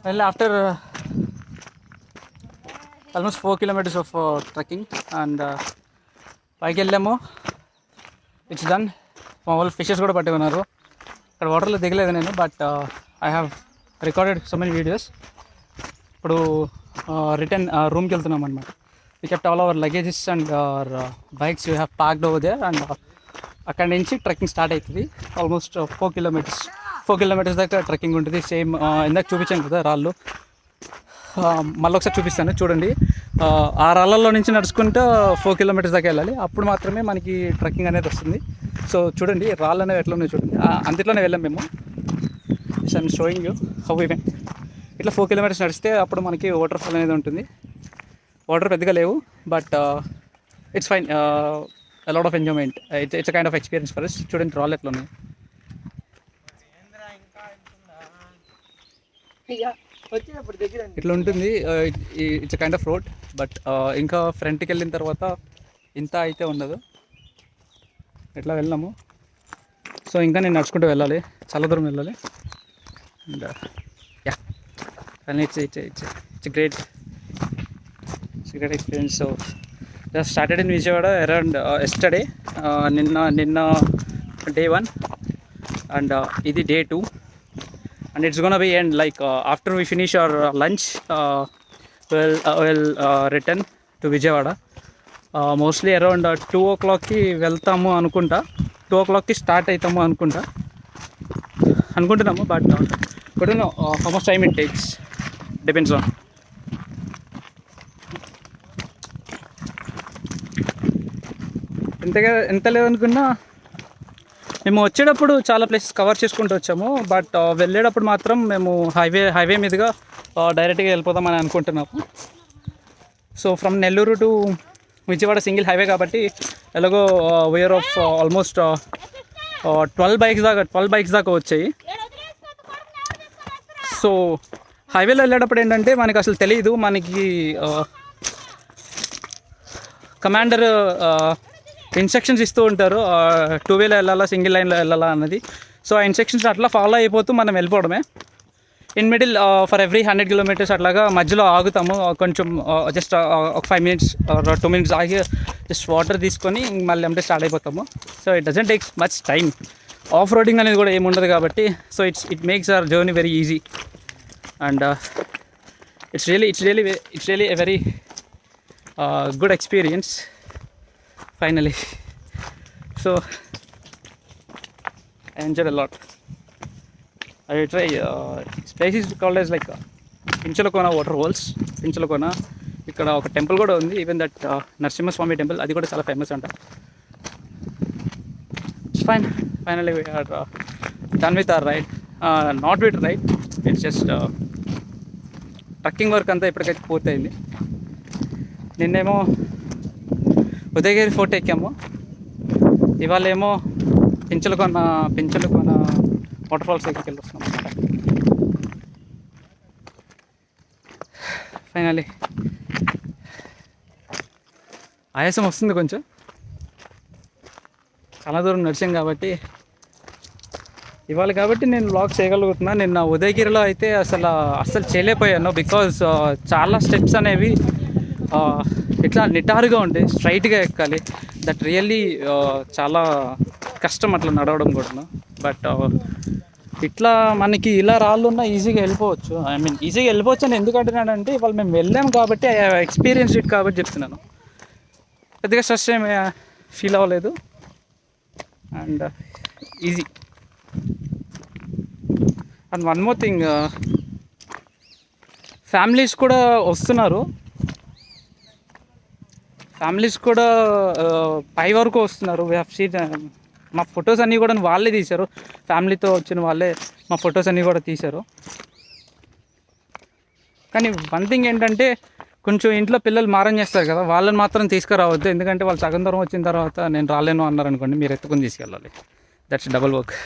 Well, after almost 4 kilometers of trekking and పైకి వెళ్ళాము, it's done. మా వాళ్ళు ఫిషెస్ కూడా పట్టుకున్నారు. ఇక్కడ వాటర్లో దిగలేదు నేను, but I have recorded so many videos. ఇప్పుడు రిటర్న్ రూమ్కి వెళ్తున్నాం అనమాట. We kept all our luggages and our bikes you have parked over there. And అక్కడి నుంచి ట్రెక్కింగ్ స్టార్ట్ అవుతుంది. ఆల్మోస్ట్ 4 కిలోమీటర్స్ దాకా ట్రెక్కింగ్ ఉంటుంది. సేమ్ ఇందాక చూపించాను కదా రాళ్ళు, మళ్ళీ ఒకసారి చూపిస్తాను చూడండి. ఆ రాళ్ళల్లో నుంచి నడుచుకుంటూ 4 కిలోమీటర్స్ దాకా వెళ్ళాలి, అప్పుడు మాత్రమే మనకి ట్రెక్కింగ్ అనేది వస్తుంది. సో చూడండి రాళ్ళు అనేవి ఎట్లా ఉన్నాయి చూడండి. అంతట్లోనే వెళ్ళాం మేము. I'm showing you how we went. ఇట్లా 4 కిలోమీటర్స్ నడిస్తే అప్పుడు మనకి వాటర్ ఫాల్ అనేది ఉంటుంది. వాటర్ పెద్దగా లేవు, but it's fine. a lot of enjoyment. It's a kind of experience for us. చూడండి రాళ్ళు ఎట్లా ఉన్నాయి. ఇట్లా ఉంటుంది. It's kind of road, but ఇంకా ఫ్రంట్కి వెళ్ళిన తర్వాత ఇంత అయితే ఉండదు. ఎట్లా వెళ్ళాము. సో ఇంకా నేను నడుచుకుంటూ వెళ్ళాలి, చాలా దూరం వెళ్ళాలి. అండ్ యా, కానీ it's great experience. So just started in Vijayawada around yesterday. నిన్న day 1 and ఇది day 2. And it's gonna be end like after we finish our lunch, we'll return to Vijayawada. Mostly around 2 o'clock ki veltamu anukunta. 2 o'clock ki start aitamu అనుకుంటున్నాము, but don't know how much time it takes. Depends on. ఎంత లేదనుకున్నా మేము వచ్చేటప్పుడు చాలా places cover చేసుకుంటూ వచ్చాము, but వెళ్ళేటప్పుడు మాత్రం మేము హైవే మీదుగా డైరెక్ట్గా వెళ్ళిపోదామని అనుకుంటున్నాము. So from Nellore to Vijayawada single highway కాబట్టి ఎలాగో వేర్ ఆఫ్ ఆల్మోస్ట్ 12 బైక్స్ దాకా వచ్చాయి. సో హైవేలో వెళ్ళేటప్పుడు ఏంటంటే మనకి అసలు తెలియదు, మనకి కమాండర్ ఇన్స్ట్రక్షన్స్ ఇస్తూ ఉంటారు, 2 వేలో వెళ్ళాలా సింగిల్ లైన్లో వెళ్ళాలా అన్నది. సో ఆ ఇన్స్ట్రక్షన్స్ అట్లా ఫాలో అయిపోతూ మనం వెళ్ళిపోవడమే. In middle for every 100 kilometers అట్లాగా మధ్యలో ఆగుతాము, కొంచెం జస్ట్ ఒక 5 minutes or 2 minutes ఆగి జస్ట్ వాటర్ తీసుకొని మళ్ళీ అంటే స్టార్ట్ అయిపోతాము. So it doesn't takes much time. Off roading అనేది కూడా ఏముండదు కాబట్టి so it makes hour journey very easy. And it's really a very good experience finally. So I enjoyed a lot. I try this place is called as like Pinchalakona waterfalls. Pinchalakona ఇక్కడ ఒక temple కూడా ఉంది, even that Narasimha Swami temple, అది కూడా చాలా famous అంట. Finally we are done with our ride. Not with ride, it's just trekking work అంతా ఇప్పటికైతే పూర్తయింది. నిన్నేమో ఉదయగిరి ఫోర్ట్ ఎక్కాము, ఇవాళ ఏమో పించలకొన వాటర్ఫాల్స్ దగ్గరికి వెళ్ళొస్తున్నాం అనమాట. ఫైనలీ ఆయాసం వస్తుంది కొంచెం, చాలా దూరం నడిచాం కాబట్టి. ఇవాళ కాబట్టి నేను వ్లాగ్ చేయగలుగుతున్నా. నిన్న ఉదయగిరిలో అయితే అసలు చేయలేకపోయాను, బికాజ్ చాలా స్టెప్స్ అనేవి ఇట్లా నిటారుగా ఉంటాయి, స్ట్రైట్గా ఎక్కాలి. దట్ రియల్లీ చాలా కష్టం అట్లా నడవడం కూడా. బట్ ఇట్లా మనకి ఇలా రాళ్ళు ఉన్నా ఈజీగా వెళ్ళిపోవచ్చు. ఈజీగా వెళ్ళిపోవచ్చు అని ఎందుకు అంటున్నానంటే ఇవాళ మేము వెళ్ళాము కాబట్టి, ఎక్స్పీరియన్స్ ఇట్ కాబట్టి చెప్తున్నాను. పెద్దగా స్ట్రెస్ ఏమి ఫీల్ అవ్వలేదు and easy. And one more thing, families కూడా వస్తున్నారు. ఫ్యామిలీస్ కూడా పై వరకు వస్తున్నారు. We have seen. మా ఫొటోస్ అన్నీ కూడా వాళ్ళే తీశారు, ఫ్యామిలీతో వచ్చిన వాళ్ళే మా ఫొటోస్ అన్నీ కూడా తీశారు. కానీ వన్ థింగ్ ఏంటంటే కొంచెం ఇంట్లో పిల్లలు మారం చేస్తారు కదా, వాళ్ళని మాత్రం తీసుకురావద్దు. ఎందుకంటే వాళ్ళు సగం దూరం వచ్చిన తర్వాత నేను రాలేను అన్నారు అనుకోండి, మీరు ఎత్తుకొని తీసుకెళ్ళాలి. That's double work.